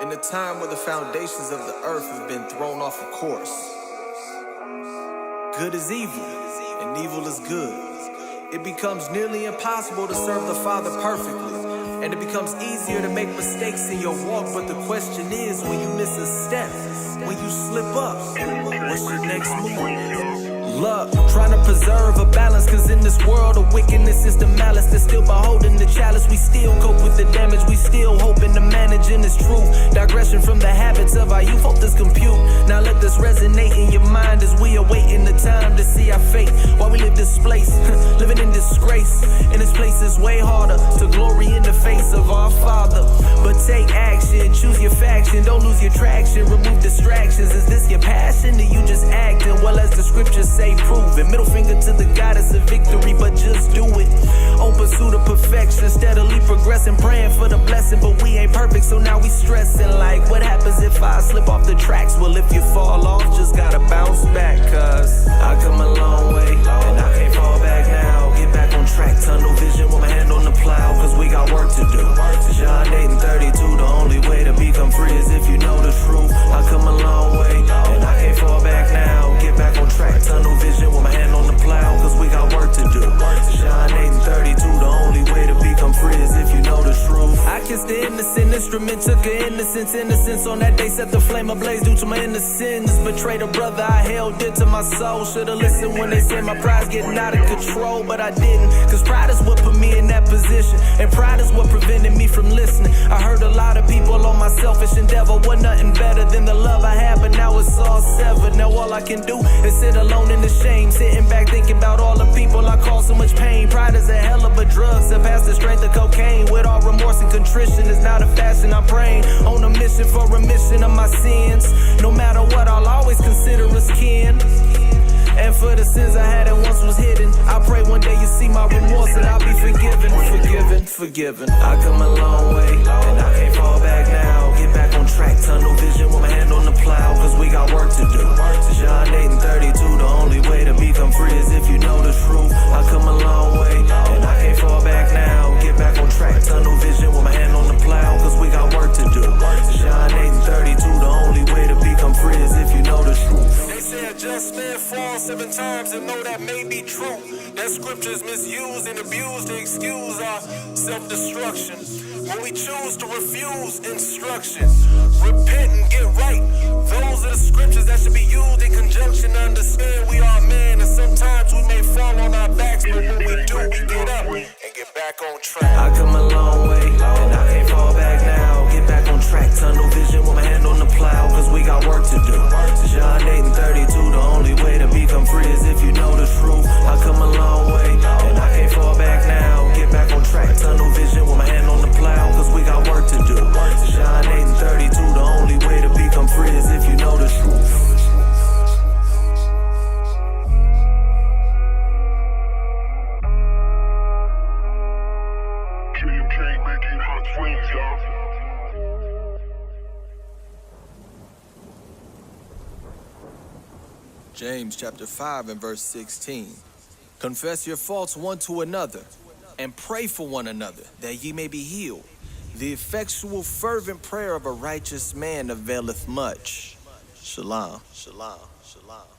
In a time where the foundations of the earth have been thrown off of course, good is evil and evil is good. It becomes nearly impossible to serve the Father perfectly, and it becomes easier to make mistakes in your walk. But the question is, when you miss a step, when you slip up, what's your next move? Love, trying to preserve a balance, cause in this world of wickedness is the malice that's still beholding the chalice. We still cope with the damage, we still hoping to manage in this truth. Digression from the habits of our youth, hope this compute. Now let this resonate in your mind as we awaiting the time to see our fate. While we live displaced, living in disgrace. In this place is way harder to glory in the face of our Father. But take action, choose your faction, don't lose your traction, remove distractions. Is this your passion, or you just acting? Well, as the scriptures say, prove it. Middle finger to the goddess of victory, but just do it. On pursuit of perfection, steadily progressing, praying for the blessing. But we ain't perfect, so now we stressing like, what happens if I slip off the tracks? Well, if you fall off, just gotta bounce back, cause I come a long way, and I can't fall back now. Get back on track, tunnel vision with my hand on the plow, cause we got work to do. John 8 and 32, the only way to become free is if you know the truth. I come a long way, and I can't fall back now. Get back on track, tunnel vision with my hand on the plow, cause we got work to do. John 8 and 32, the only way to become free is if you know the truth. I kissed the innocent instrument, took her innocence on that day, set the flame ablaze due to my innocence. Betrayed a brother I held dear to my soul. Should've listened when they said my pride's getting out of control, but I didn't, cause pride is what put me in that position, and pride is what prevented me from listening. I heard a lot of people on my selfish endeavor, was nothing better than the love I had, but now it's all severed. Now all I can do is sit alone in the shame, sitting back thinking about all the people I caused so much pain. Pride is a hell of a drug, surpass the strength of cocaine. With all remorse and contrition, it's not a fashion I'm praying. On a mission for remission of my sins. No matter what, I'll always consider us kin. And for the sins I had and once was hidden, I pray one day you see my remorse and I'll be forgiven. I come a long way, and I can't fall back now. Get back on track, tunnel vision with my hand on the plow, cause we got work to do. John 8 and 32, the only way to become free is if you know the truth. I come a long way, and I can't fall back now. Get back on track, tunnel vision with my hand on the plow, cause we got work to do. John 8 and 32, the only way to become free is if you know the truth. They say a just man falls 7 times, and know that may be true. That scripture's misused and abused to excuse our self-destruction. When we choose to refuse instruction, repent and get right, those are the scriptures that should be used in conjunction to understand we are man, and sometimes we may fall on our backs, but when we do, we get up and get back on track. I come a long way, and I can't fall back now. Get back on track, tunnel vision with my hand on the plow, cause we got work to do. John 8 and 32, the only way to become free is if you know the truth. I come a long way, and I can't fall back now. Get back on track, tunnel vision with my hand on the plow, cause we got work to do. John 8 and 32, the only way to become free is if you know the truth. James chapter 5 and verse 16. Confess your faults one to another, and pray for one another, that ye may be healed. The effectual fervent prayer of a righteous man availeth much. Shalam, shalom, shalom.